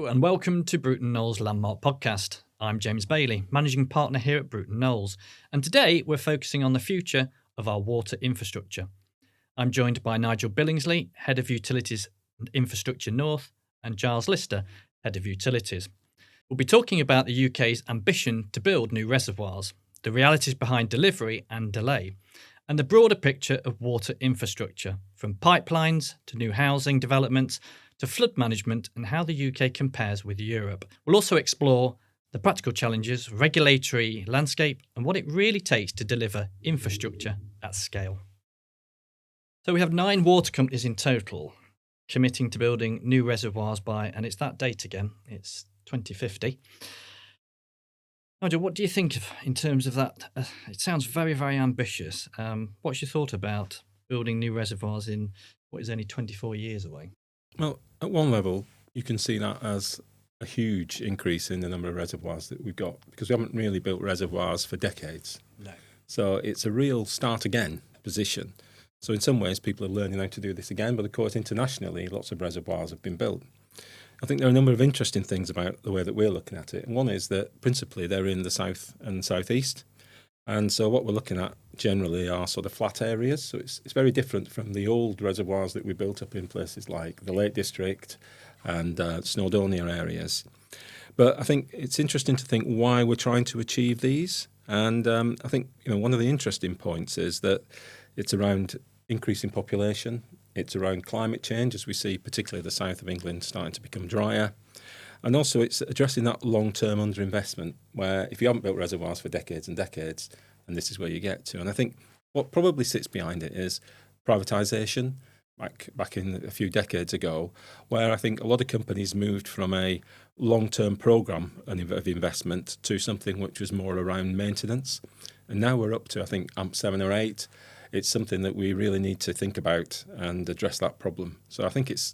and welcome to Bruton Knowles Landmark Podcast. I'm James Bailey, Managing Partner here at Bruton Knowles, and today we're focusing on the future of our water infrastructure. I'm joined by Nigel Billingsley, Head of Utilities and Infrastructure North, and Giles Lister, Head of Utilities. We'll be talking about the UK's ambition to build new reservoirs, the realities behind delivery and delay, and the broader picture of water infrastructure, from pipelines to new housing developments to flood management and how the UK compares with Europe. We'll also explore the practical challenges, regulatory landscape, and what it really takes to deliver infrastructure at scale. So we have 9 water companies in total committing to building new reservoirs by, and it's that date again, it's 2050. Nigel, what do you think of in terms of that? It sounds very, very ambitious. What's your thought about building new reservoirs in what is only 24 years away? Well, at one level, you can see that as a huge increase in the number of reservoirs that we've got, because we haven't really built reservoirs for decades. No. So it's a real start again position. So in some ways, people are learning how to do this again, but of course, internationally, lots of reservoirs have been built. I think there are a number of interesting things about the way that we're looking at it. And one is that principally they're in the south and southeast. And so what we're looking at generally are sort of flat areas. So it's very different from the old reservoirs that we built up in places like the Lake District and Snowdonia areas. But I think it's interesting to think why we're trying to achieve these. And I think one of the interesting points is that it's around increasing population. It's around climate change, as we see particularly the south of England starting to become drier. And also it's addressing that long-term underinvestment, where if you haven't built reservoirs for decades and decades, and this is where you get to. And I think what probably sits behind it is privatisation back in a few decades ago, where I think a lot of companies moved from a long-term programme of investment to something which was more around maintenance. And now we're up to, I think, AMP7 or 8. It's something that we really need to think about and address that problem. So I think it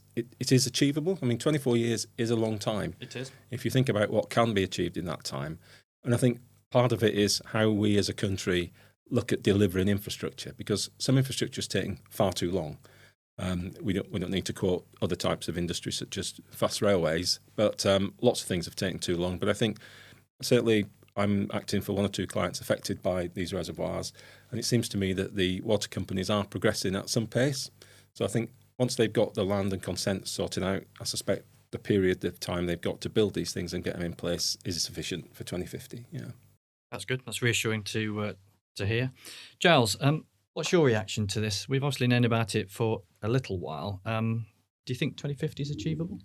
is achievable. I mean, 24 years is a long time. It is. If you think about what can be achieved in that time. And I think part of it is how we as a country look at delivering infrastructure, because some infrastructure is taking far too long. We don't need to quote other types of industries such as fast railways, but lots of things have taken too long. But I think certainly I'm acting for 1 or 2 clients affected by these reservoirs, and it seems to me that the water companies are progressing at some pace. So I think once they've got the land and consent sorted out, I suspect the period of time they've got to build these things and get them in place is sufficient for 2050. Yeah, that's good. That's reassuring to hear. Giles, what's your reaction to this? We've obviously known about it for a little while. Do you think 2050 is achievable?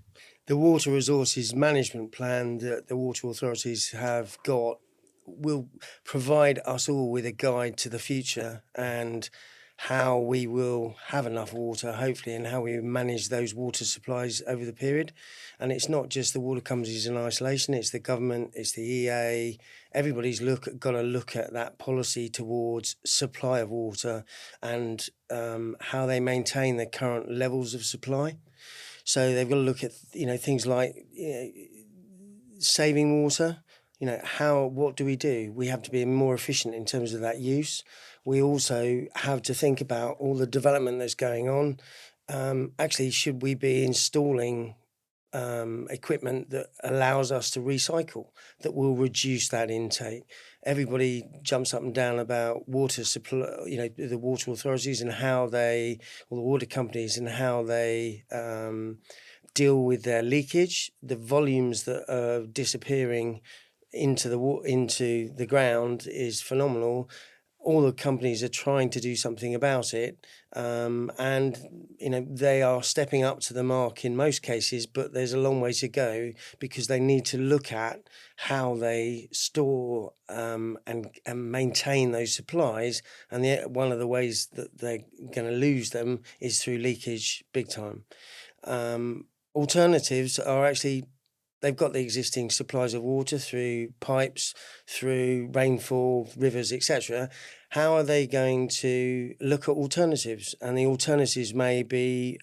The water resources management plan that the water authorities have got will provide us all with a guide to the future and how we will have enough water, hopefully, and how we manage those water supplies over the period. And it's not just the water companies in isolation, it's the government, it's the EA. Everybody's got to look at that policy towards supply of water and how they maintain the current levels of supply. So they've got to look at things like saving water. What do? We have to be more efficient in terms of that use. We also have to think about all the development that's going on. Actually, should we be installing equipment that allows us to recycle, that will reduce that intake? Everybody jumps up and down about water supply, the water authorities and how the water companies and how they deal with their leakage. The volumes that are disappearing into the ground is phenomenal. All the companies are trying to do something about it, and they are stepping up to the mark in most cases, but there's a long way to go because they need to look at how they store and maintain those supplies, and one of the ways that they're going to lose them is through leakage big time. Alternatives are actually, they've got the existing supplies of water through pipes, through rainfall, rivers, etc. how are they going to look at alternatives? And the alternatives may be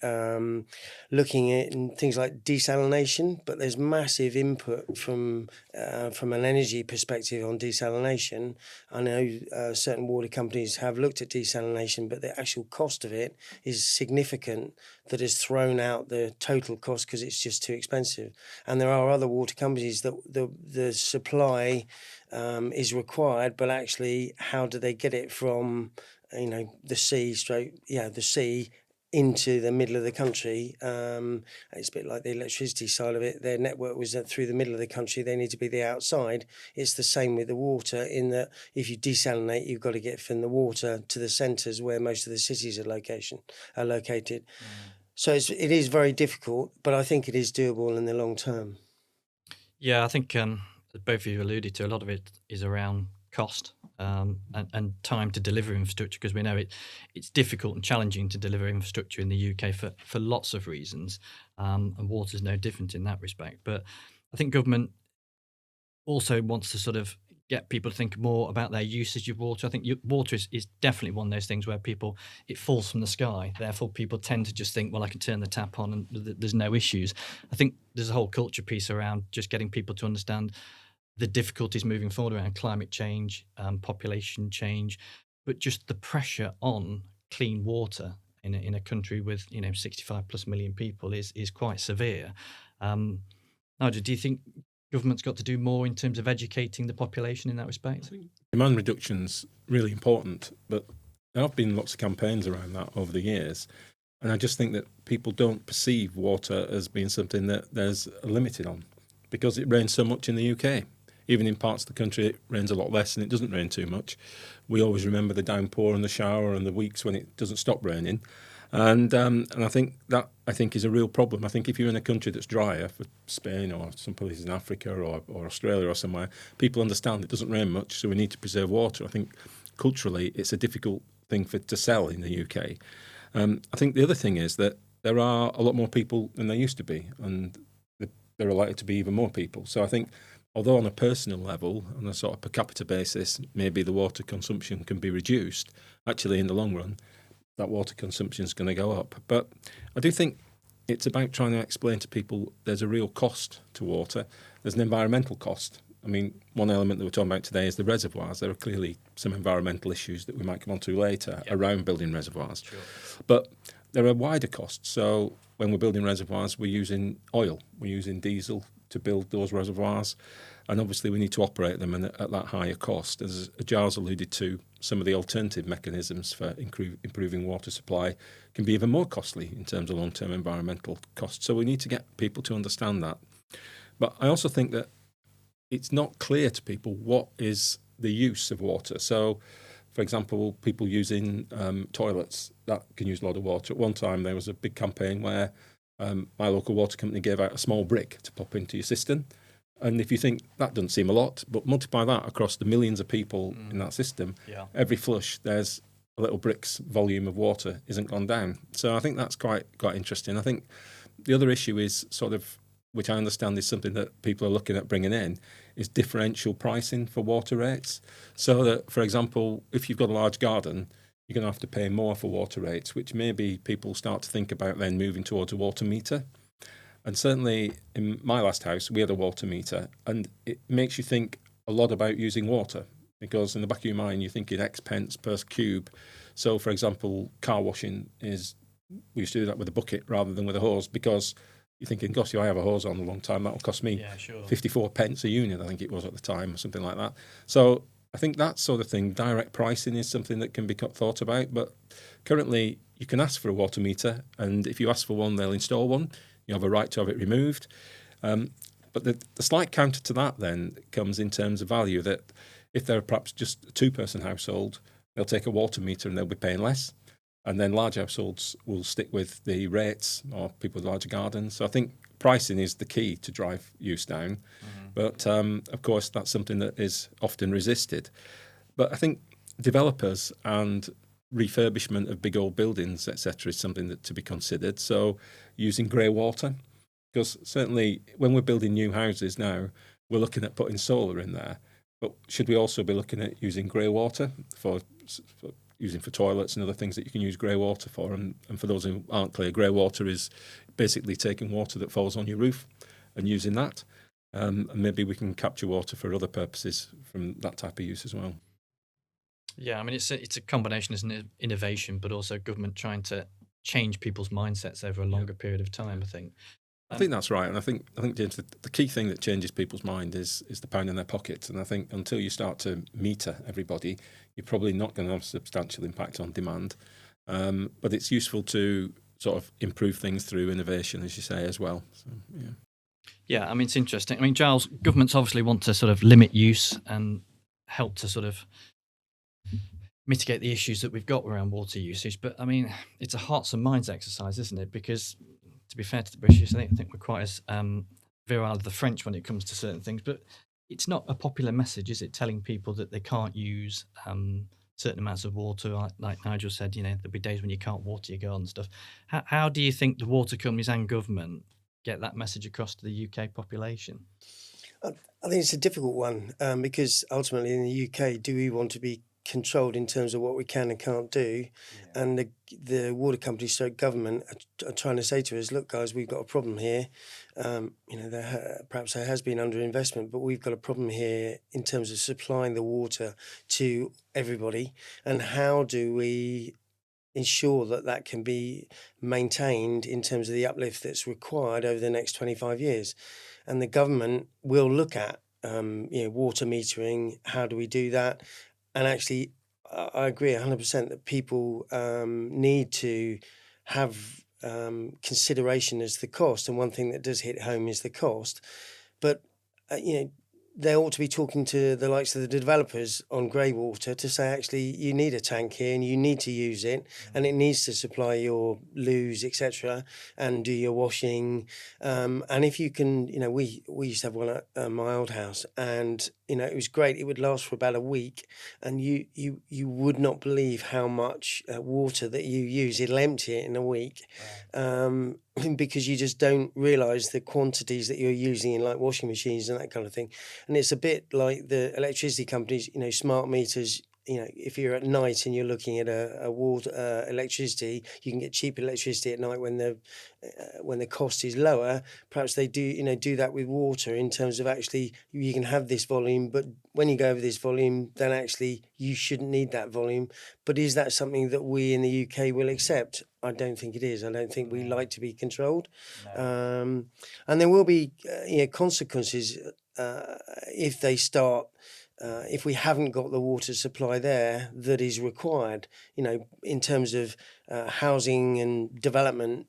looking at things like desalination, but there's massive input from an energy perspective on desalination. I know certain water companies have looked at desalination, but the actual cost of it is significant, that has thrown out the total cost because it's just too expensive. And there are other water companies that the supply is required, but actually how do they get it from the sea into the middle of the country? It's a bit like the electricity side of it. Their network was through the middle of the country. They need to be the outside. It's the same with the water, in that if you desalinate, you've got to get from the water to the centres where most of the cities are located. So it is very difficult, but I think it is doable in the long term. Yeah, I think as both of you alluded to, a lot of it is around cost and time to deliver infrastructure, because we know it's difficult and challenging to deliver infrastructure in the UK for lots of reasons, and water's no different in that respect. But I think government also wants to sort of get people to think more about their usage of water. I think water is definitely one of those things where it falls from the sky. Therefore, people tend to just think, well, I can turn the tap on and there's no issues. I think there's a whole culture piece around just getting people to understand the difficulties moving forward around climate change, population change, but just the pressure on clean water in a country with 65 plus million people is quite severe. Nigel, do you think government's got to do more in terms of educating the population in that respect? I think demand reduction's really important, but there have been lots of campaigns around that over the years. And I just think that people don't perceive water as being something that there's a limit on, because it rains so much in the UK. Even in parts of the country, it rains a lot less and it doesn't rain too much. We always remember the downpour and the shower and the weeks when it doesn't stop raining. And I think that is a real problem. I think if you're in a country that's drier, for Spain or some places in Africa or Australia or somewhere, people understand it doesn't rain much, so we need to preserve water. I think culturally it's a difficult thing to sell in the UK. I think the other thing is that there are a lot more people than there used to be, and there are likely to be even more people. So I think, although on a personal level, on a sort of per capita basis, maybe the water consumption can be reduced, actually in the long run, that water consumption is going to go up. But I do think it's about trying to explain to people there's a real cost to water. There's an environmental cost. I mean, one element that we're talking about today is the reservoirs. There are clearly some environmental issues that we might come on to later around building reservoirs. Sure. But there are wider costs. So when we're building reservoirs, we're using oil, we're using diesel to build those reservoirs. And obviously we need to operate them at that higher cost. As Giles alluded to, some of the alternative mechanisms for improving water supply can be even more costly in terms of long-term environmental costs. So we need to get people to understand that. But I also think that it's not clear to people what is the use of water. So, for example, people using toilets, that can use a lot of water. At one time, there was a big campaign where my local water company gave out a small brick to pop into your cistern. And if you think that doesn't seem a lot, but multiply that across the millions of people in that system, every flush, there's a little brick's volume of water isn't gone down. So I think that's quite interesting. I think the other issue is sort of, which I understand is something that people are looking at bringing in, is differential pricing for water rates. So that, for example, if you've got a large garden, you're going to have to pay more for water rates, which maybe people start to think about then moving towards a water meter. And certainly in my last house, we had a water meter, and it makes you think a lot about using water, because in the back of your mind, you're thinking X pence per cube. So, for example, car washing we used to do that with a bucket rather than with a hose, because you're thinking, gosh, if I have a hose on a long time, that'll cost me 54 pence a unit, I think it was at the time, or something like that. So I think that sort of thing, direct pricing, is something that can be thought about. But currently, you can ask for a water meter, and if you ask for one, they'll install one. You have a right to have it removed. But the slight counter to that then comes in terms of value, that if they're perhaps just a two-person household, they'll take a water meter and they'll be paying less. And then large households will stick with the rates, or people with larger gardens. So I think pricing is the key to drive use down. But of course, that's something that is often resisted. But I think developers and refurbishment of big old buildings, etc., is something that to be considered. So using grey water, because certainly when we're building new houses now, we're looking at putting solar in there. But should we also be looking at using grey water for using for toilets and other things that you can use grey water for? And for those who aren't clear, grey water is basically taking water that falls on your roof and using that. And maybe we can capture water for other purposes from that type of use as well. Yeah, I mean, it's a combination, isn't it, innovation, but also government trying to change people's mindsets over a longer period of time, I think. I think that's right. And I think James, the key thing that changes people's mind is the pound in their pocket. And I think until you start to meter everybody, you're probably not going to have a substantial impact on demand. But it's useful to sort of improve things through innovation, as you say, as well. So, yeah. Yeah, I mean, it's interesting. I mean, Giles, governments obviously want to sort of limit use and help to sort of mitigate the issues that we've got around water usage. But I mean, it's a hearts and minds exercise, isn't it? Because to be fair to the British, I think we're quite as virile as the French when it comes to certain things. But it's not a popular message, is it? Telling people that they can't use certain amounts of water, like Nigel said. You know, there'll be days when you can't water your garden and stuff. How do you think the water companies and government get that message across to the UK population? I think it's a difficult one because ultimately in the UK, do we want to be controlled in terms of what we can and can't do? Yeah. And the water companies, so government, are trying to say to us, look, guys, we've got a problem here. Perhaps there has been underinvestment, but we've got a problem here in terms of supplying the water to everybody. And how do we ensure that can be maintained in terms of the uplift that's required over the next 25 years? And the government will look at water metering. How do we do that? And actually, I agree 100% that people need to have consideration as the cost. And one thing that does hit home is the cost. But they ought to be talking to the likes of the developers on grey water to say, actually, you need a tank here and you need to use it, and it needs to supply your loos, etc., and do your washing. And if you can, we used to have one at my old house, and it was great. It would last for about a week, and you would not believe how much water that you use. It'll empty it in a week. Wow. Because you just don't realise the quantities that you're using in like washing machines and that kind of thing. And it's a bit like the electricity companies, smart meters. If you're at night and you're looking at a water electricity, you can get cheap electricity at night when the cost is lower. Perhaps they do that with water in terms of actually you can have this volume, but when you go over this volume, then actually you shouldn't need that volume. But is that something that we in the UK will accept? I don't think it is. I don't think we like to be controlled. No. And there will be consequences if they start. If we haven't got the water supply there that is required, in terms of housing and development,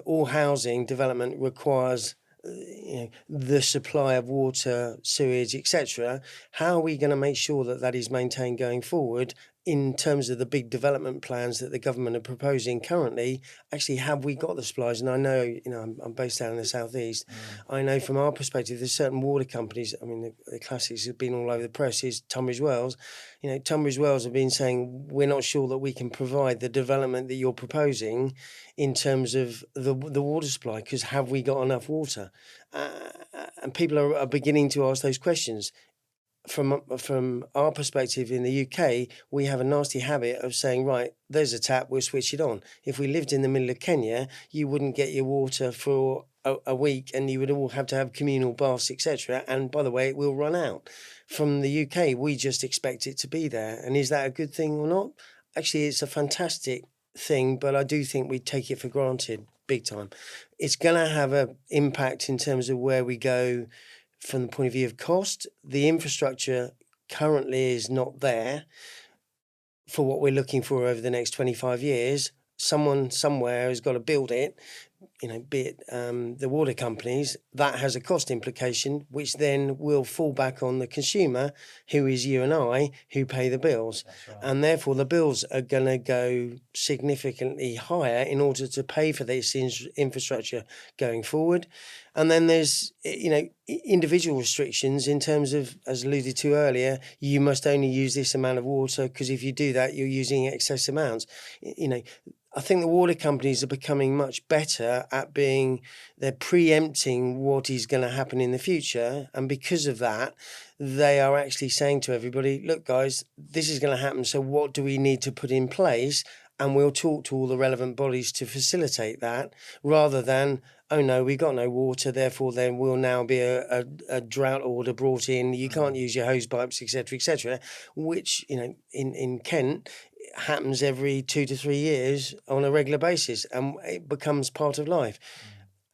all housing development requires the supply of water, sewage, etc. How are we going to make sure that is maintained going forward? In terms of the big development plans that the government are proposing currently, actually, have we got the supplies? And I know, I'm based down in the southeast. I know from our perspective, there's certain water companies. I mean, the classics have been all over the press. Is Tunbridge Wells. Tunbridge Wells have been saying we're not sure that we can provide the development that you're proposing in terms of the water supply, because have we got enough water? And people are beginning to ask those questions. From our perspective in the UK, we have a nasty habit of saying, right, there's a tap, we'll switch it on. If we lived in the middle of Kenya, you wouldn't get your water for a week, and you would all have to have communal baths, etc. And by the way, it will run out. From the UK, we just expect it to be there. And is that a good thing or not? Actually, it's a fantastic thing, but I do think we take it for granted big time. It's going to have an impact in terms of where we go. From the point of view of cost, the infrastructure currently is not there for what we're looking for over the next 25 years. Someone somewhere has got to build it, be it the water companies. That has a cost implication, which then will fall back on the consumer, who is you and I, who pay the bills. Right. And therefore the bills are going to go significantly higher in order to pay for this infrastructure going forward. And then there's, individual restrictions in terms of, as alluded to earlier, you must only use this amount of water, because if you do that, you're using excess amounts. I think the water companies are becoming much better better at they're preempting what is going to happen in the future. And because of that, they are actually saying to everybody, look, guys, this is going to happen. So what do we need to put in place? And we'll talk to all the relevant bodies to facilitate that, rather than, oh no, we got no water, therefore there will now be a drought order brought in. You can't use your hose pipes, etc., which, in Kent happens every 2 to 3 years on a regular basis, and it becomes part of life.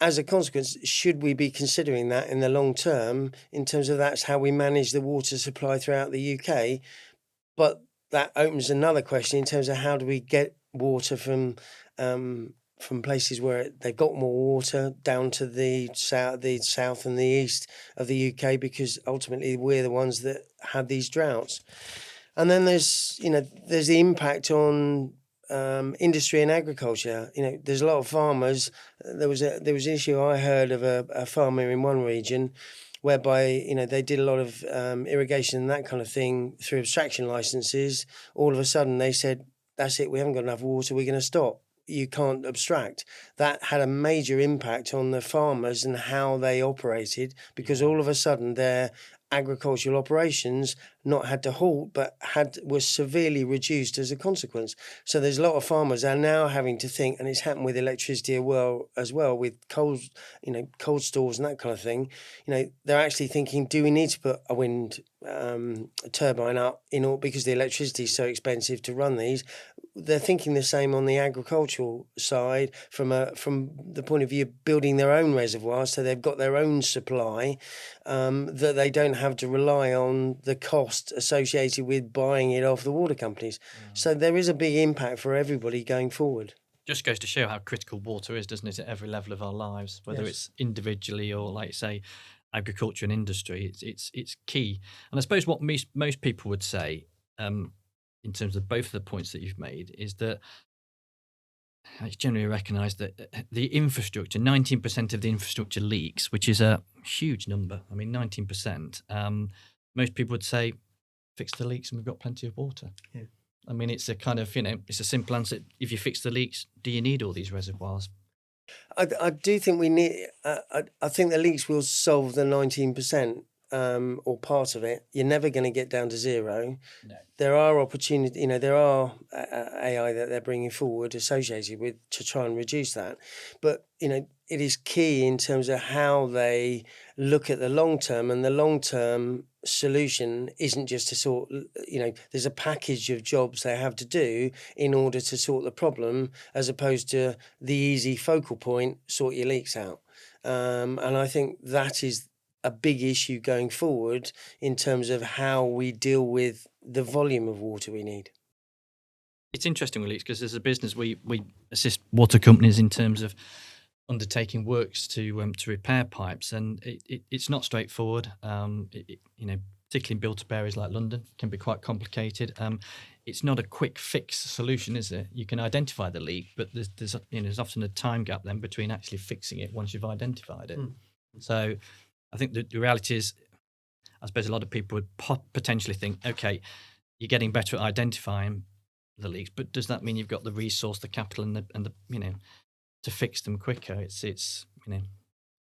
As a consequence, should we be considering that in the long term, in terms of that's how we manage the water supply throughout the UK? But that opens another question in terms of how do we get water from places where they've got more water down to the south and the east of the UK, because ultimately we're the ones that have these droughts. And then there's the impact on industry and agriculture. There's a lot of farmers. There was an issue I heard of a farmer in one region whereby they did a lot of irrigation and that kind of thing through abstraction licenses. All of a sudden they said, that's it, we haven't got enough water, we're going to stop. You can't abstract. That had a major impact on the farmers and how they operated, because all of a sudden their agricultural operations not had to halt, but was severely reduced as a consequence. So there's a lot of farmers are now having to think, and it's happened with electricity as well with cold stores and that kind of thing. They're actually thinking, do we need to put a wind turbine up because the electricity is so expensive to run these? They're thinking the same on the agricultural side from the point of view of building their own reservoirs, so they've got their own supply, that they don't have to rely on the cost associated with buying it off the water companies. So there is a big impact for everybody going forward. Just goes to show how critical water is, doesn't it, at every level of our lives, whether it's individually or, like you say, agriculture and industry. It's key. And I suppose what most people would say, in terms of both of the points that you've made, is that it's generally recognised that the infrastructure, 19% of the infrastructure leaks, which is a huge number. I mean, 19%. Most people would say, fix the leaks and we've got plenty of water. Yeah. I mean, it's a kind of, it's a simple answer. If you fix the leaks, do you need all these reservoirs? I do think we need. I think the leaks will solve the 19%. Or part of it. You're never going to get down to zero. No. There are opportunities, there are AI that they're bringing forward associated with to try and reduce that. But, it is key in terms of how they look at the long term, and the long term solution isn't just to sort, there's a package of jobs they have to do in order to sort the problem, as opposed to the easy focal point, sort your leaks out. And I think that is a big issue going forward in terms of how we deal with the volume of water we need. It's interesting with leaks because as a business we assist water companies in terms of undertaking works to repair pipes, and it's not straightforward. Particularly in built-up areas like London, can be quite complicated. It's not a quick fix solution, is it? You can identify the leak, but there's often a time gap then between actually fixing it once you've identified it. So I think the reality is, I suppose a lot of people would potentially think, okay, you're getting better at identifying the leaks, but does that mean you've got the resource, the capital, and the to fix them quicker? It's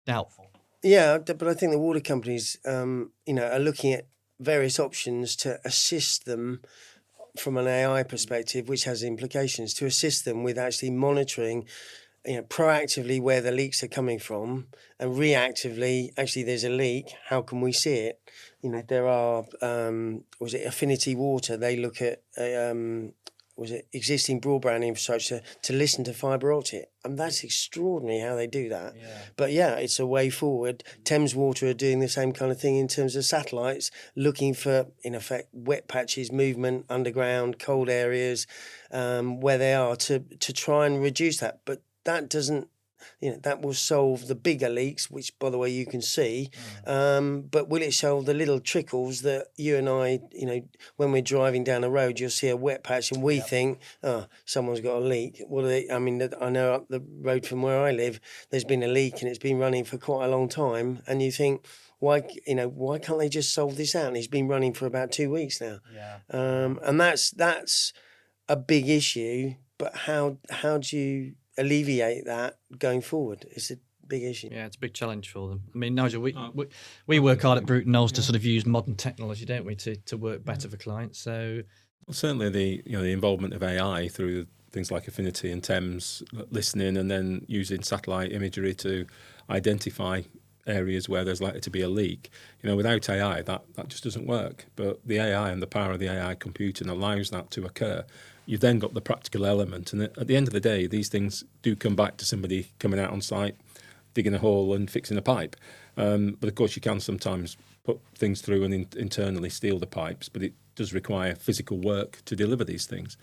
doubtful. Yeah, but I think the water companies, are looking at various options to assist them from an AI perspective, which has implications, to assist them with actually monitoring proactively where the leaks are coming from, and reactively, actually there's a leak, how can we see it? There are, Affinity Water, they look at, existing broadband infrastructure to listen to fibre optic. And that's extraordinary how they do that. Yeah. But yeah, it's a way forward. Thames Water are doing the same kind of thing in terms of satellites, looking for, in effect, wet patches, movement, underground, cold areas, where they are to try and reduce that. But that doesn't, that will solve the bigger leaks, which, by the way, you can see. But will it solve the little trickles that you and I, when we're driving down a road, you'll see a wet patch and we think, oh, someone's got a leak. I know up the road from where I live, there's been a leak and it's been running for quite a long time. And you think, why can't they just solve this out? And it's been running for about 2 weeks now. Yeah. And that's a big issue. But how do you alleviate that going forward? It's a big issue. Yeah, it's a big challenge for them. I mean, Nigel, we work hard at Bruton Knowles to sort of use modern technology, don't we, to work better for clients. So certainly the involvement of AI through things like Affinity and Thames listening, and then using satellite imagery to identify areas where there's likely to be a leak. Without AI, that just doesn't work. But the AI and the power of the AI computing allows that to occur. You've then got the practical element, and at the end of the day, these things do come back to somebody coming out on site, digging a hole and fixing a pipe. But of course, you can sometimes put things through and internally steal the pipes, but it does require physical work to deliver these things.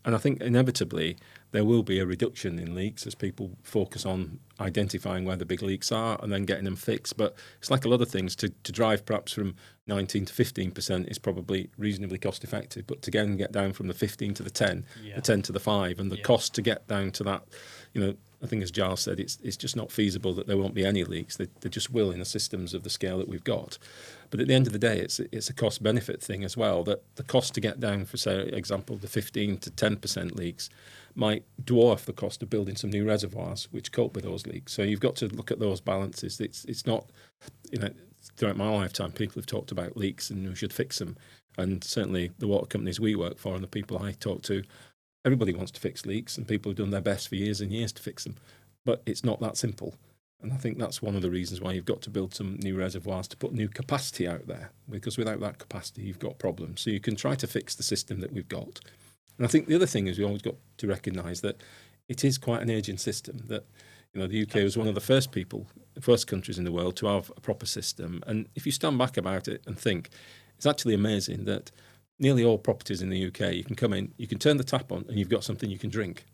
And I think inevitably there will be a reduction in leaks as people focus on identifying where the big leaks are and then getting them fixed. But it's like a lot of things, to drive perhaps from 19 to 15% is probably reasonably cost effective. But to get down from the 15 to the 10, the 10 to the 5, and the cost to get down to that, I think as Giles said, it's just not feasible that there won't be any leaks. There just will in the systems of the scale that we've got. But at the end of the day, it's a cost-benefit thing as well, that the cost to get down, for, say, example, the 15 to 10% leaks might dwarf the cost of building some new reservoirs which cope with those leaks. So you've got to look at those balances. It's not, throughout my lifetime, people have talked about leaks and we should fix them. And certainly the water companies we work for and the people I talk to, everybody wants to fix leaks, and people have done their best for years and years to fix them. But it's not that simple. And I think that's one of the reasons why you've got to build some new reservoirs to put new capacity out there, because without that capacity, you've got problems. So you can try to fix the system that we've got. And I think the other thing is we always got to recognise that it is quite an ageing system, that the UK was one of the first countries in the world to have a proper system. And if you stand back about it and think, it's actually amazing that nearly all properties in the UK, you can come in, you can turn the tap on and you've got something you can drink.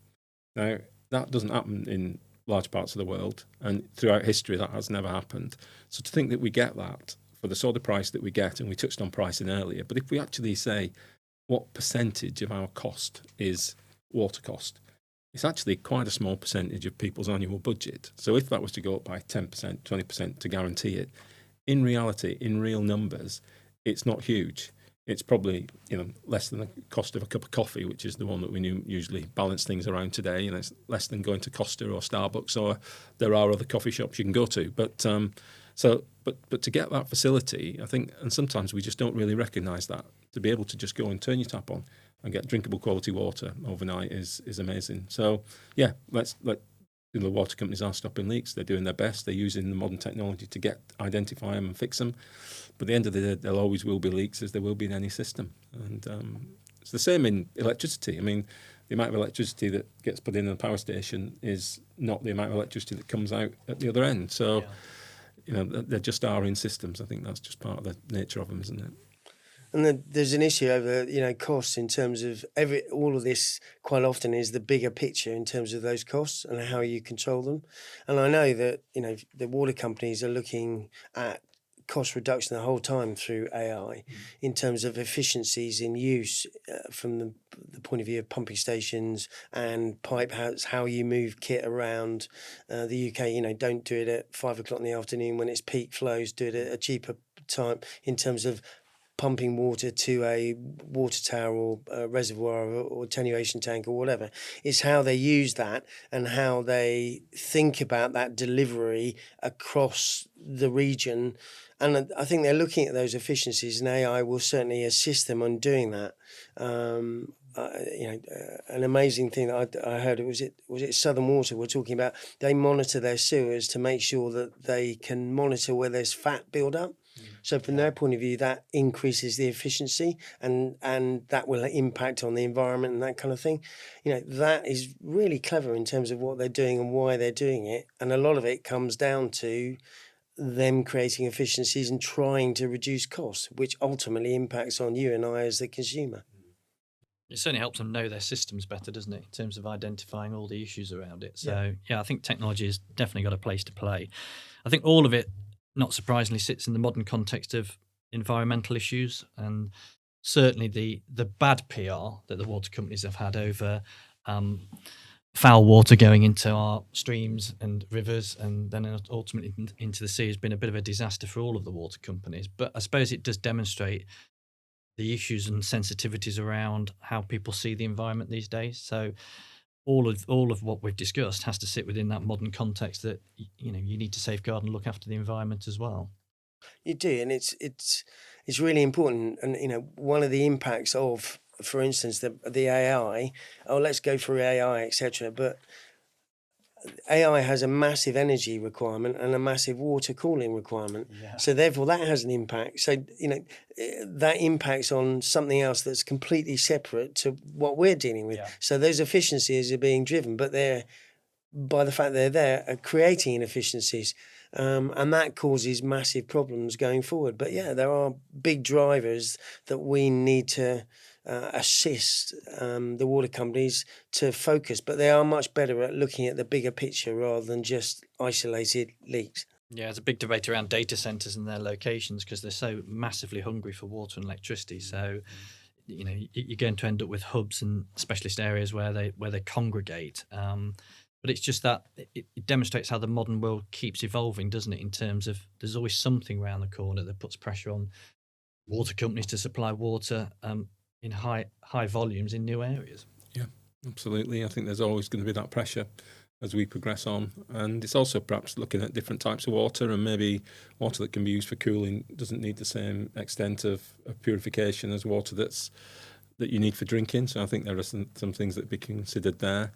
Now, that doesn't happen in large parts of the world, and throughout history that has never happened. So to think that we get that for the sort of price that we get, and we touched on pricing earlier, but if we actually say what percentage of our cost is water cost, it's actually quite a small percentage of people's annual budget. So if that was to go up by 10%, 20% to guarantee it, in reality, in real numbers, it's not huge. It's probably less than the cost of a cup of coffee, which is the one that we usually balance things around today. It's less than going to Costa or Starbucks, or there are other coffee shops you can go to. But to get that facility, I think, and sometimes we just don't really recognise that, to be able to just go and turn your tap on and get drinkable quality water overnight is amazing. So yeah, the water companies are stopping leaks. They're doing their best. They're using the modern technology to identify them and fix them. But at the end of the day, there always will be leaks, as there will be in any system. And it's the same in electricity. I mean, the amount of electricity that gets put in a power station is not the amount of electricity that comes out at the other end. So, they just are in systems. I think that's just part of the nature of them, isn't it? And then there's an issue over, costs in terms of all of this. Quite often is the bigger picture in terms of those costs and how you control them. And I know that, the water companies are looking at cost reduction the whole time through AI in terms of efficiencies in use from the point of view of pumping stations and pipe house, how you move kit around the UK. Don't do it at 5 o'clock in the afternoon when it's peak flows. Do it at a cheaper time in terms of pumping water to a water tower or a reservoir or attenuation tank or whatever. It's how they use that and how they think about that delivery across the region. And I think they're looking at those efficiencies, and AI will certainly assist them on doing that. An amazing thing that I heard, was it Southern Water were talking about, they monitor their sewers to make sure that they can monitor where there's fat build up. So from their point of view, that increases the efficiency and that will impact on the environment and that kind of thing. That is really clever in terms of what they're doing and why they're doing it. And a lot of it comes down to them creating efficiencies and trying to reduce costs, which ultimately impacts on you and I as the consumer. It certainly helps them know their systems better, doesn't it, in terms of identifying all the issues around it. So, I think technology has definitely got a place to play. I think all of it, not surprisingly, sits in the modern context of environmental issues, and certainly the bad PR that the water companies have had over foul water going into our streams and rivers and then ultimately into the sea has been a bit of a disaster for all of the water companies. But I suppose it does demonstrate the issues and sensitivities around how people see the environment these days. So all of what we've discussed has to sit within that modern context that you need to safeguard and look after the environment as well. You do, and it's really important. And one of the impacts of, for instance, the AI. Oh, let's go through AI, etc. But AI has a massive energy requirement and a massive water cooling requirement. Yeah. So therefore that has an impact. So, that impacts on something else that's completely separate to what we're dealing with. Yeah. So those efficiencies are being driven, but they're, by the fact they're there, are creating inefficiencies. And that causes massive problems going forward. But yeah, there are big drivers that we need to assist the water companies to focus, but they are much better at looking at the bigger picture rather than just isolated leaks. Yeah, there's a big debate around data centres and their locations because they're so massively hungry for water and electricity. So, you're going to end up with hubs and specialist areas where they congregate. But it's just that it demonstrates how the modern world keeps evolving, doesn't it? In terms of there's always something around the corner that puts pressure on water companies to supply water in high volumes in new areas. Yeah, absolutely. I think there's always going to be that pressure as we progress on. And it's also perhaps looking at different types of water, and maybe water that can be used for cooling doesn't need the same extent of purification as water that you need for drinking. So I think there are some things that be considered there.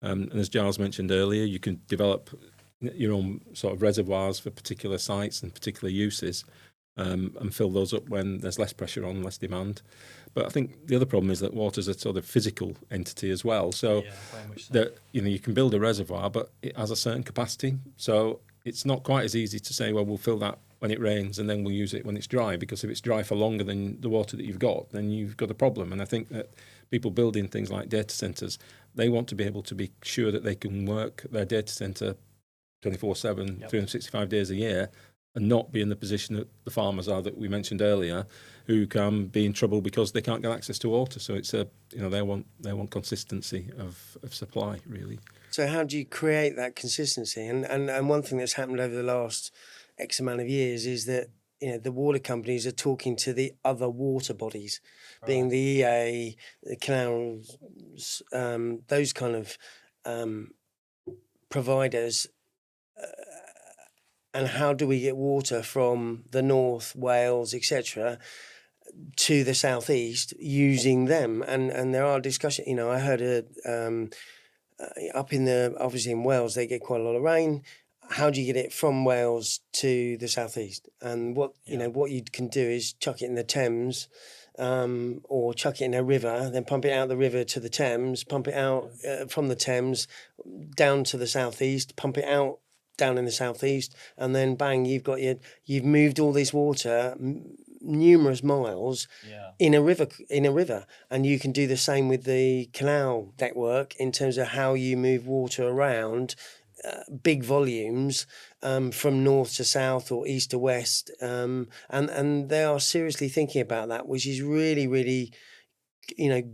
And as Giles mentioned earlier, you can develop your own sort of reservoirs for particular sites and particular uses, and fill those up when there's less pressure on, less demand. But I think the other problem is that water's a sort of physical entity as well. So, very much so. that you can build a reservoir, but it has a certain capacity. So it's not quite as easy to say, well, we'll fill that when it rains and then we'll use it when it's dry, because if it's dry for longer than the water that you've got, then you've got a problem. And I think that people building things like data centres, they want to be able to be sure that they can work their data centre 24/7, 365 days a year, and not be in the position that the farmers are that we mentioned earlier, who can be in trouble because they can't get access to water. So it's they want consistency of supply, really. So how do you create that consistency? And one thing that's happened over the last X amount of years is that the water companies are talking to the other water bodies, being the EA, the canals, those kind of providers. And how do we get water from the north, Wales, etc., to the southeast using them? And there are discussions. I heard up obviously in Wales they get quite a lot of rain. How do you get it from Wales to the southeast? And what you can do is chuck it in the Thames, or chuck it in a river, then pump it out the river to the Thames, pump it out from the Thames down to the southeast, pump it out down in the southeast, and then bang, you've moved all this water numerous miles in a river, and you can do the same with the canal network in terms of how you move water around big volumes from north to south or east to west, and they are seriously thinking about that, which is really, really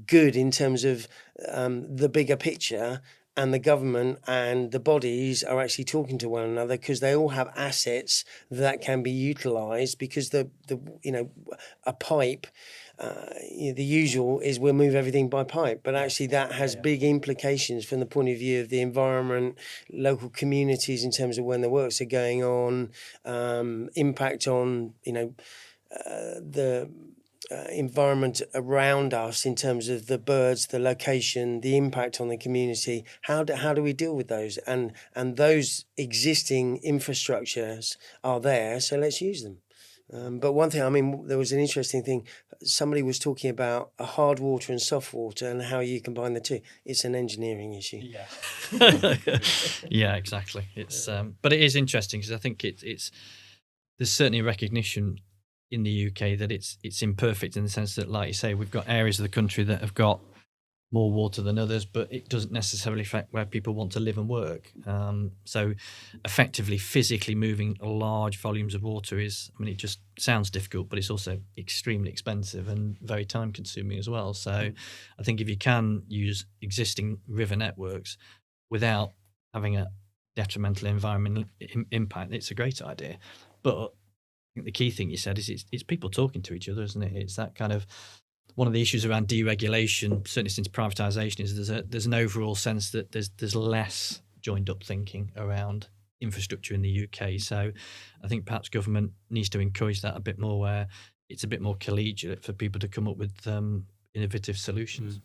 good in terms of the bigger picture. And the government and the bodies are actually talking to one another because they all have assets that can be utilised, because a pipe, the usual is we'll move everything by pipe, but actually that has big implications from the point of view of the environment, local communities in terms of when the works are going on, impact on the environment around us in terms of the birds, the location, the impact on the community. How do we deal with those? And those existing infrastructures are there, so let's use them. But one thing, there was an interesting thing. Somebody was talking about a hard water and soft water and how you combine the two. It's an engineering issue. Yeah. Yeah, exactly. It's but it is interesting because I think it's there's certainly a recognition in the UK that it's imperfect in the sense that, like you say, we've got areas of the country that have got more water than others, but it doesn't necessarily affect where people want to live and work. So effectively, physically moving large volumes of water it just sounds difficult, but it's also extremely expensive and very time consuming as well. So I think if you can use existing river networks without having a detrimental environmental impact, it's a great idea. But I think the key thing you said is it's people talking to each other, isn't it? It's that kind of one of the issues around deregulation, certainly since privatisation, is there's an overall sense that there's less joined up thinking around infrastructure in the UK. So I think perhaps government needs to encourage that a bit more, where it's a bit more collegiate for people to come up with innovative solutions.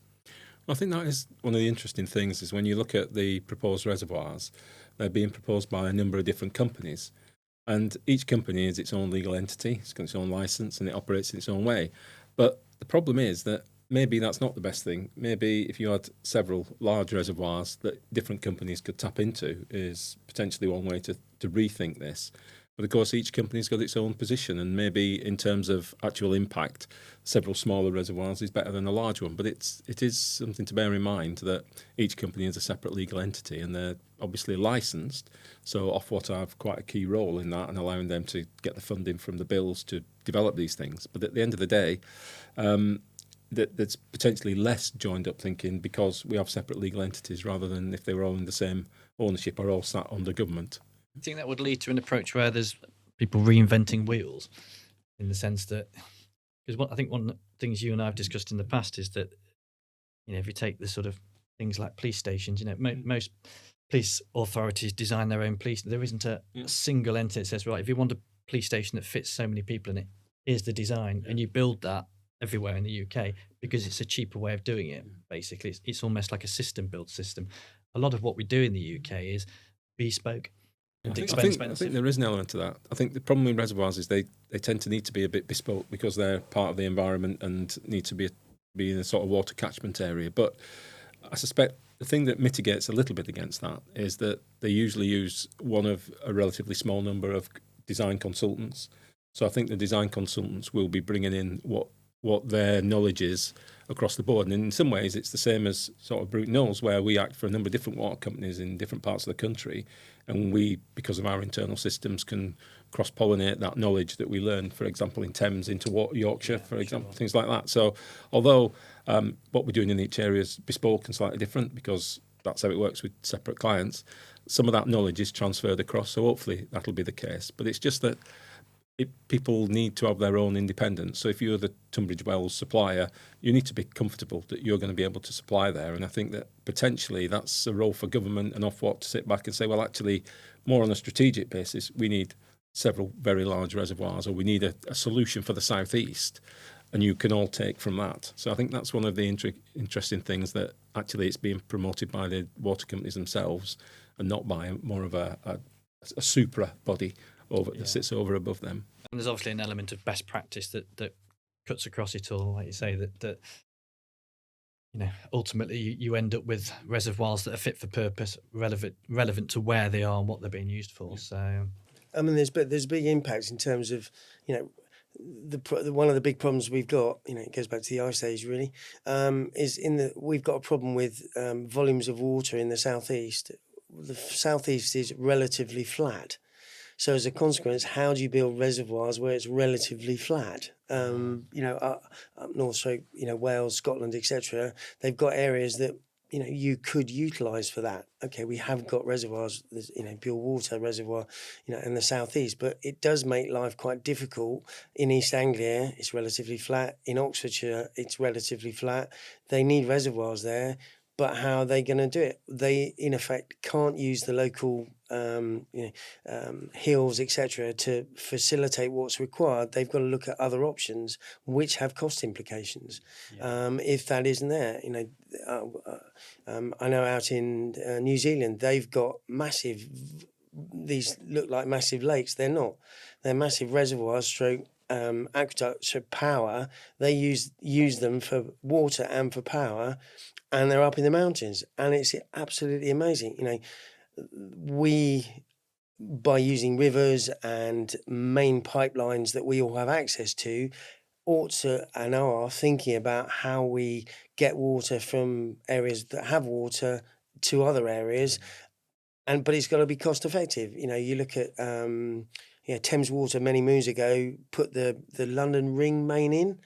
I think that is one of the interesting things, is when you look at the proposed reservoirs, they're being proposed by a number of different companies. And each company is its own legal entity, it's got its own license, and it operates in its own way. But the problem is that maybe that's not the best thing. Maybe if you had several large reservoirs that different companies could tap into is potentially one way to rethink this. But of course, each company's got its own position, and maybe in terms of actual impact, several smaller reservoirs is better than a large one. But it is something to bear in mind that each company is a separate legal entity, and they're obviously licensed. So Ofwat have quite a key role in that, and allowing them to get the funding from the bills to develop these things. But at the end of the day, there's potentially less joined up thinking because we have separate legal entities, rather than if they were all in the same ownership or all sat under government. I think that would lead to an approach where there's people reinventing wheels, in the sense that, because I think one of the things you and I have discussed in the past is that, if you take the sort of things like police stations, most police authorities design their own police. There isn't a single entity that says, right, if you want a police station that fits so many people in it, here's the design, and you build that everywhere in the UK because it's a cheaper way of doing it. Basically, it's almost like a system-built system. A lot of what we do in the UK is bespoke. I think there is an element to that. I think the problem with reservoirs is they tend to need to be a bit bespoke because they're part of the environment and need to be in a sort of water catchment area. But I suspect the thing that mitigates a little bit against that is that they usually use one of a relatively small number of design consultants. So I think the design consultants will be bringing in what their knowledge is across the board. And in some ways, it's the same as sort of Bruton Knowles, where we act for a number of different water companies in different parts of the country. And we, because of our internal systems, can cross-pollinate that knowledge that we learn, for example, in Thames into Yorkshire, for example, things like that. So although what we're doing in each area is bespoke and slightly different, because that's how it works with separate clients, some of that knowledge is transferred across. So hopefully that'll be the case. But it's just that people need to have their own independence. So if you're the Tunbridge Wells supplier, you need to be comfortable that you're going to be able to supply there. And I think that potentially that's a role for government and Ofwat to sit back and say, well, actually, more on a strategic basis, we need several very large reservoirs, or we need a solution for the southeast, and you can all take from that. So I think that's one of the interesting things, that actually it's being promoted by the water companies themselves and not by more of a supra body that sits over above them. And there's obviously an element of best practice that cuts across it all, like you say, that ultimately you end up with reservoirs that are fit for purpose, relevant to where they are and what they're being used for. Yeah. So, I mean, there's big impacts in terms of, one of the big problems we've got, it goes back to the ice age really, is we've got a problem with volumes of water in the southeast. The southeast is relatively flat. So as a consequence, how do you build reservoirs where it's relatively flat? Up north, so Wales, Scotland, etc. They've got areas that you could utilise for that. Okay, we have got reservoirs, pure water reservoir, in the southeast, but it does make life quite difficult. In East Anglia, it's relatively flat. In Oxfordshire, it's relatively flat. They need reservoirs there. But how are they going to do it? They, in effect, can't use the local hills, etc., to facilitate what's required. They've got to look at other options, which have cost implications. Yeah. If that isn't there, I know out in New Zealand, they've got these look like massive lakes. They're not. They're massive reservoirs, aqueducts, power. They use them for water and for power. And they're up in the mountains, and it's absolutely amazing. We, by using rivers and main pipelines that we all have access to, ought to and are thinking about how we get water from areas that have water to other areas, but it's got to be cost effective. You look at Thames Water many moons ago put the London Ring main in.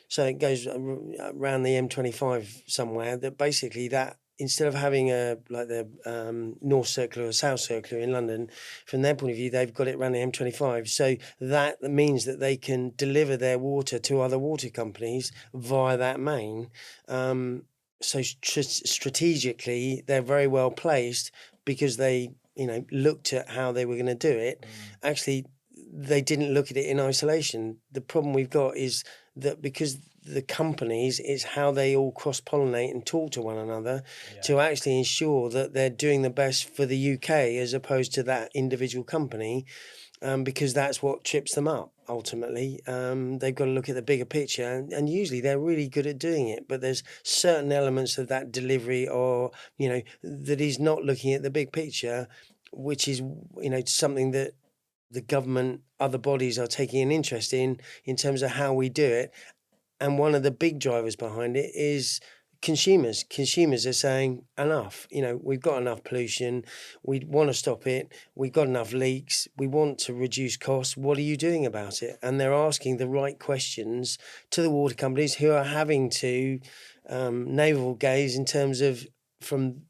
So it goes around the M25 somewhere, that basically that instead of having the North Circular or South Circular in London, from their point of view, they've got it running M25. So that means that they can deliver their water to other water companies via that main. So strategically, they're very well placed because they, looked at how they were going to do it. Actually, they didn't look at it in isolation. The problem we've got is that because the companies, it's how they all cross-pollinate and talk to one another to actually ensure that they're doing the best for the UK as opposed to that individual company, because that's what trips them up ultimately. They've got to look at the bigger picture, and usually they're really good at doing it, but there's certain elements of that delivery or, that is not looking at the big picture, which is, something that the government, other bodies are taking an interest in terms of how we do it. And one of the big drivers behind it is consumers. Consumers are saying, enough, we've got enough pollution, we want to stop it, we've got enough leaks, we want to reduce costs, what are you doing about it? And they're asking the right questions to the water companies, who are having to navel gaze in terms of from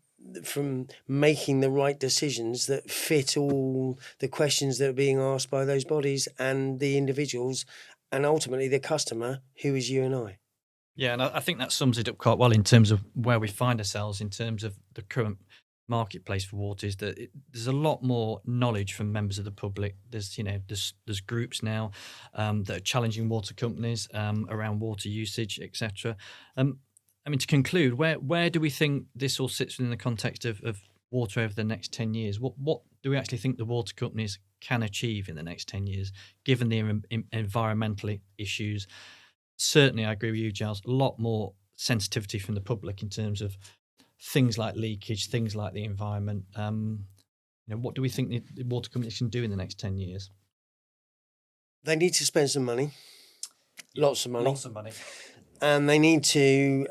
making the right decisions that fit all the questions that are being asked by those bodies and the individuals, and ultimately the customer, who is you and I. Yeah, and I think that sums it up quite well in terms of where we find ourselves in terms of the current marketplace for water. Is that there's a lot more knowledge from members of the public. There's there's groups now that are challenging water companies around water usage, etc. To conclude, where do we think this all sits within the context of water over the next 10 years? What do we actually think the water companies can achieve in the next 10 years, given the environmental issues? Certainly, I agree with you, Giles, a lot more sensitivity from the public in terms of things like leakage, things like the environment. What do we think the water companies can do in the next 10 years? They need to spend some money, lots of money. Lots of money. And they need to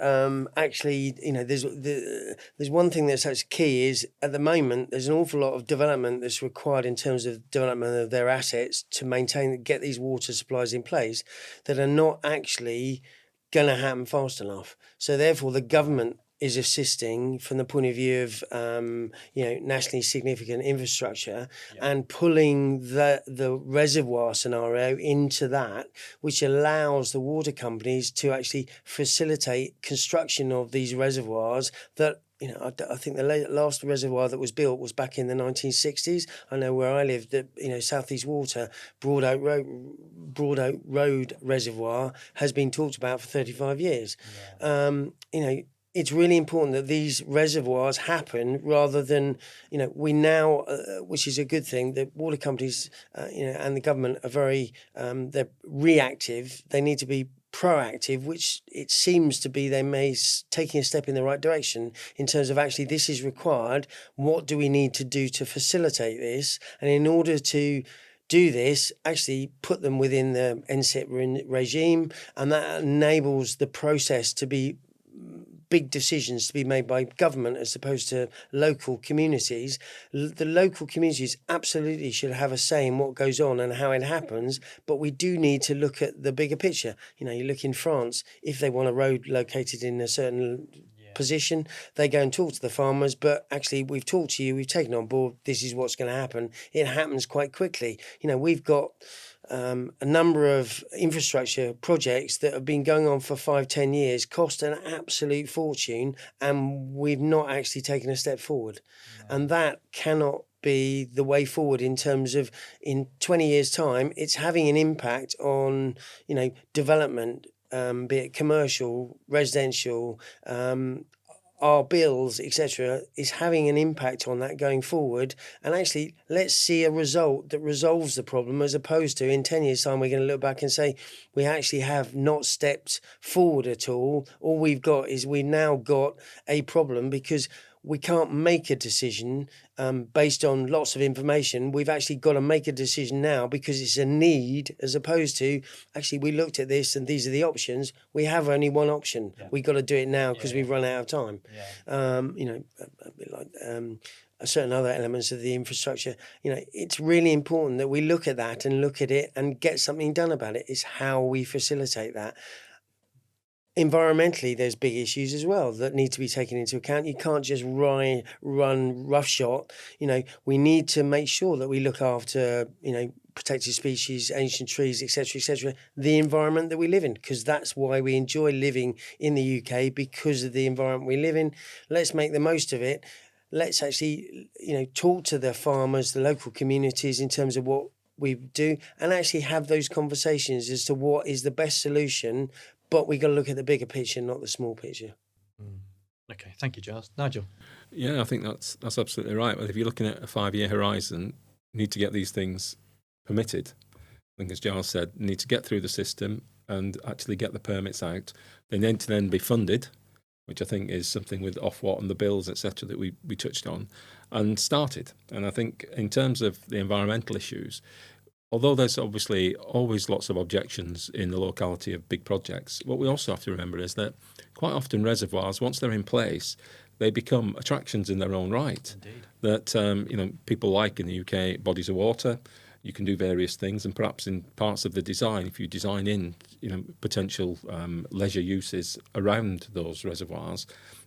actually, there's one thing that's actually key is at the moment, there's an awful lot of development that's required in terms of development of their assets to get these water supplies in place that are not actually going to happen fast enough. So therefore, the government is assisting from the point of view of, nationally significant infrastructure and pulling the reservoir scenario into that, which allows the water companies to actually facilitate construction of these reservoirs that, I think the last reservoir that was built was back in the 1960s. I know where I lived, that, South East Water, Broad Oak Road Reservoir has been talked about for 35 years. It's really important that these reservoirs happen rather than, we now, which is a good thing, the water companies, and the government are very, they're reactive. They need to be proactive, which it seems to be they may taking a step in the right direction in terms of actually this is required. What do we need to do to facilitate this? And in order to do this, actually put them within the NSIP regime, and that enables the process to be big decisions to be made by government as opposed to local communities. The local communities absolutely should have a say in what goes on and how it happens, but we do need to look at the bigger picture. You look in France, if they want a road located in a certain position, they go and talk to the farmers, but actually we've talked to you, we've taken on board, this is what's going to happen. It happens quite quickly. We've got a number of infrastructure projects that have been going on for 5-10 years, cost an absolute fortune, and we've not actually taken a step forward. And that cannot be the way forward in terms of in 20 years' time, it's having an impact on, development, be it commercial, residential, our bills, etc., is having an impact on that going forward. And actually, let's see a result that resolves the problem, as opposed to in 10 years' time, we're going to look back and say, we actually have not stepped forward at all. All we've got is we've now got a problem because we can't make a decision based on lots of information. We've actually got to make a decision now because it's a need, as opposed to actually we looked at this and these are the options. We have only one option. Yeah. We've got to do it now because we've run out of time. Yeah. A bit like certain other elements of the infrastructure. It's really important that we look at that and look at it and get something done about it. It's how we facilitate that. Environmentally, there's big issues as well that need to be taken into account. You can't just run roughshod. We need to make sure that we look after, protected species, ancient trees, etc., the environment that we live in, because that's why we enjoy living in the UK, because of the environment we live in. Let's make the most of it. Let's actually, talk to the farmers, the local communities in terms of what we do, and actually have those conversations as to what is the best solution. But we got to look at the bigger picture, not the small picture. Okay, thank you, Giles. Nigel? Yeah, I think that's absolutely right. But if you're looking at a 5-year horizon, you need to get these things permitted. I think, as Giles said, you need to get through the system and actually get the permits out. They need to then be funded, which I think is something with Ofwat and the bills, etc., that we touched on, and started. And I think in terms of the environmental issues, although there's obviously always lots of objections in the locality of big projects, what we also have to remember is that quite often reservoirs, once they're in place, they become attractions in their own right. Indeed. That people like in the UK bodies of water. You can do various things, and perhaps in parts of the design, if you design in potential leisure uses around those reservoirs,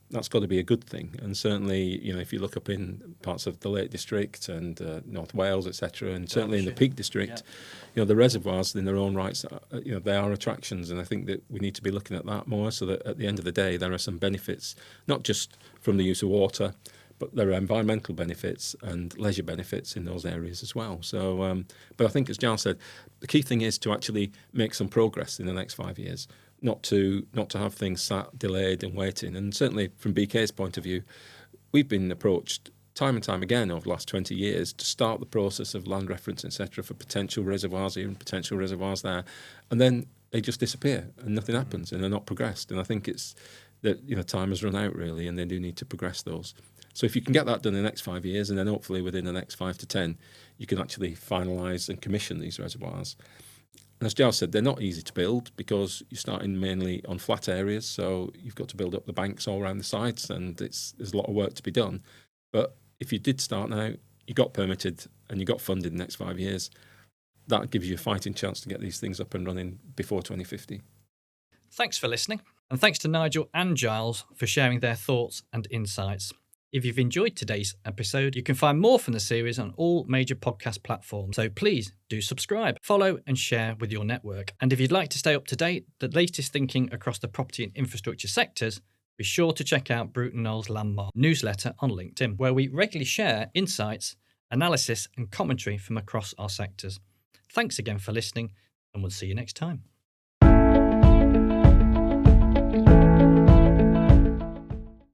that's got to be a good thing. And certainly, if you look up in parts of the Lake District and North Wales, etc., and certainly in the Peak District, the reservoirs in their own rights, they are attractions. And I think that we need to be looking at that more, so that at the end of the day, there are some benefits, not just from the use of water, but there are environmental benefits and leisure benefits in those areas as well. So, but I think, as Giles said, the key thing is to actually make some progress in the next 5 years. Not to have things sat, delayed and waiting. And certainly from BK's point of view, we've been approached time and time again over the last 20 years to start the process of land reference, etc., for potential reservoirs here and potential reservoirs there. And then they just disappear and nothing happens and they're not progressed. And I think it's that time has run out really, and they do need to progress those. So if you can get that done in the next 5 years, and then hopefully within the next 5 to 10, you can actually finalise and commission these reservoirs. And as Giles said, they're not easy to build because you're starting mainly on flat areas, so you've got to build up the banks all around the sites, and there's a lot of work to be done. But if you did start now, you got permitted and you got funded in the next 5 years, that gives you a fighting chance to get these things up and running before 2050. Thanks for listening, and thanks to Nigel and Giles for sharing their thoughts and insights. If you've enjoyed today's episode, you can find more from the series on all major podcast platforms. So please do subscribe, follow and share with your network. And if you'd like to stay up to date, the latest thinking across the property and infrastructure sectors, be sure to check out Bruton Knowles Landmark newsletter on LinkedIn, where we regularly share insights, analysis and commentary from across our sectors. Thanks again for listening, and we'll see you next time.